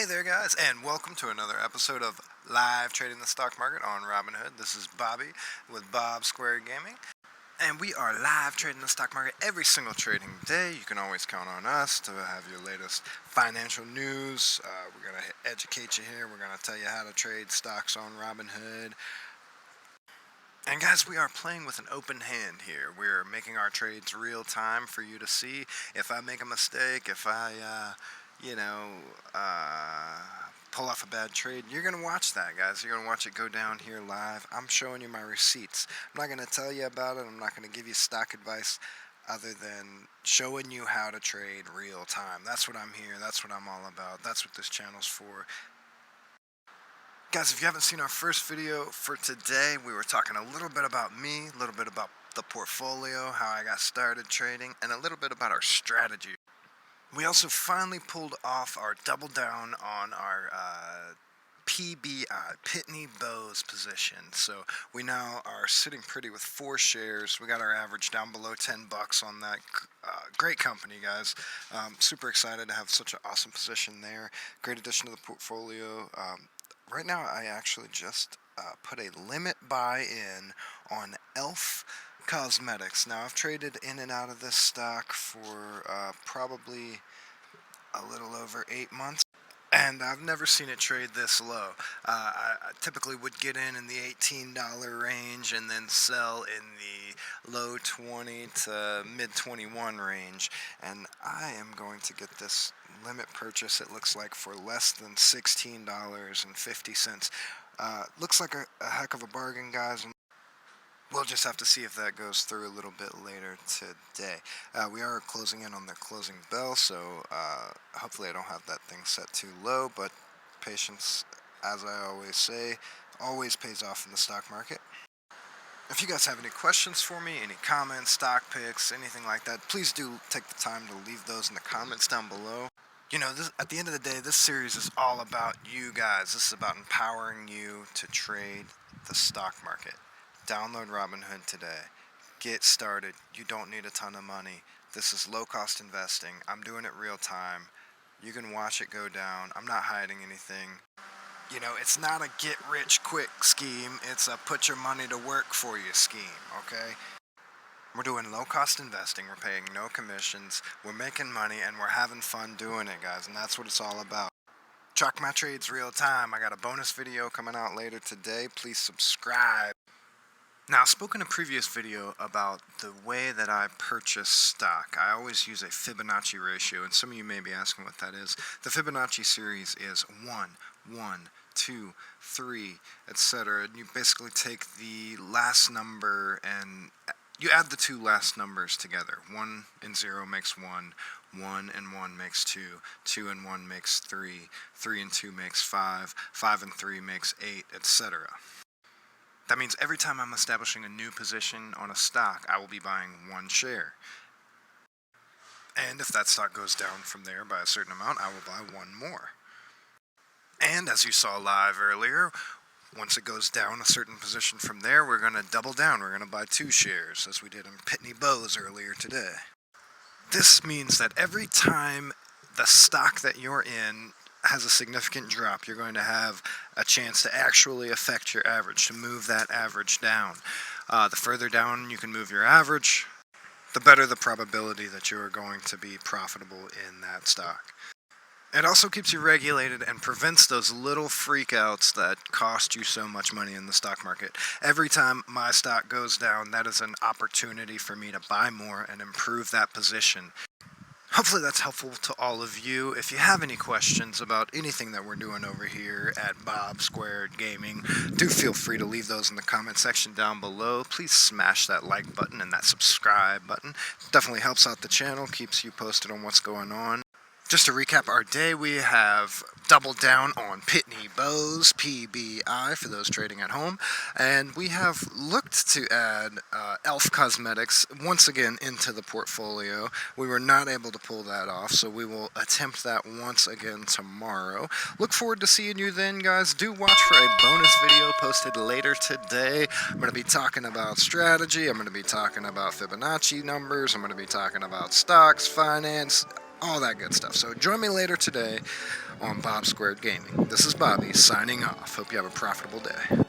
Hey there, guys, and welcome to another episode of Live Trading the Stock Market on Robinhood. This is Bobby with Bob Square Gaming, and we are live trading the stock market every single trading day. You can always count on us to have your latest financial news. We're going to educate you here. We're going to tell you how to trade stocks on Robinhood. And guys, we are playing with an open hand here. We're making our trades real time for you to see. If I make a mistake, if I, pull off a bad trade, you're going to watch that, guys. You're going to watch it go down here live. I'm showing you my receipts. I'm not going to tell you about it. I'm not going to give you stock advice other than showing you how to trade real time. That's what I'm here. That's what I'm all about. That's what this channel's for. Guys, if you haven't seen our first video for today, we were talking a little bit about me, a little bit about the portfolio, how I got started trading, and a little bit about our strategy. We also finally pulled off our double down on our PBI, Pitney Bowes position. So we now are sitting pretty with 4 shares. We got our average down below $10 on that. Great company, guys. Super excited to have such an awesome position there. Great addition to the portfolio. Right now, I actually just put a limit buy-in on e.l.f. Cosmetics. Now, I've traded in and out of this stock for probably a little over 8 months, and I've never seen it trade this low. I typically would get in the $18 range and then sell in the low 20 to mid 21 range, and I am going to get this limit purchase, it looks like, for less than $16.50. Looks like a heck of a bargain, guys. We'll just have to see if that goes through a little bit later today. We are closing in on the closing bell, so hopefully I don't have that thing set too low, but patience, as I always say, always pays off in the stock market. If you guys have any questions for me, any comments, stock picks, anything like that, please do take the time to leave those in the comments down below. You know, at the end of the day, this series is all about you guys. This is about empowering you to trade the stock market. Download Robinhood today. Get started. You don't need a ton of money. This is low-cost investing. I'm doing it real time. You can watch it go down. I'm not hiding anything. You know, it's not a get-rich-quick scheme. It's a put-your-money-to-work-for-you scheme, okay? We're doing low-cost investing. We're paying no commissions. We're making money, and we're having fun doing it, guys, and that's what it's all about. Track my trades real time. I got a bonus video coming out later today. Please subscribe. Now, I spoke in a previous video about the way that I purchase stock. I always use a Fibonacci ratio, and some of you may be asking what that is. The Fibonacci series is 1, 1, 2, 3, etc. And you basically take the last number and you add the 2 last numbers together. 1 and 0 makes 1, 1 and 1 makes 2, 2 and 1 makes 3, 3 and 2 makes 5, 5 and 3 makes 8, etc. That means every time I'm establishing a new position on a stock, I will be buying 1 share. And if that stock goes down from there by a certain amount, I will buy 1 more. And as you saw live earlier, once it goes down a certain position from there, we're going to double down. We're going to buy 2 shares, as we did in Pitney Bowes earlier today. This means that every time the stock that you're in has a significant drop, you're going to have a chance to actually affect your average, to move that average down. The further down you can move your average, the better the probability that you are going to be profitable in that stock. It also keeps you regulated and prevents those little freakouts that cost you so much money in the stock market. Every time my stock goes down, that is an opportunity for me to buy more and improve that position. Hopefully that's helpful to all of you. If you have any questions about anything that we're doing over here at Bob Squared Gaming, do feel free to leave those in the comment section down below. Please smash that like button and that subscribe button. It definitely helps out the channel, keeps you posted on what's going on. Just to recap our day, we have doubled down on Pitney Bowes, PBI, for those trading at home, and we have looked to add e.l.f. Cosmetics once again into the portfolio. We were not able to pull that off, so we will attempt that once again tomorrow. Look forward to seeing you then, guys. Do watch for a bonus video posted later today. I'm going to be talking about strategy. I'm going to be talking about Fibonacci numbers. I'm going to be talking about stocks, finance, all that good stuff. So join me later today on Bob Squared Gaming. This is Bobby signing off. Hope you have a profitable day.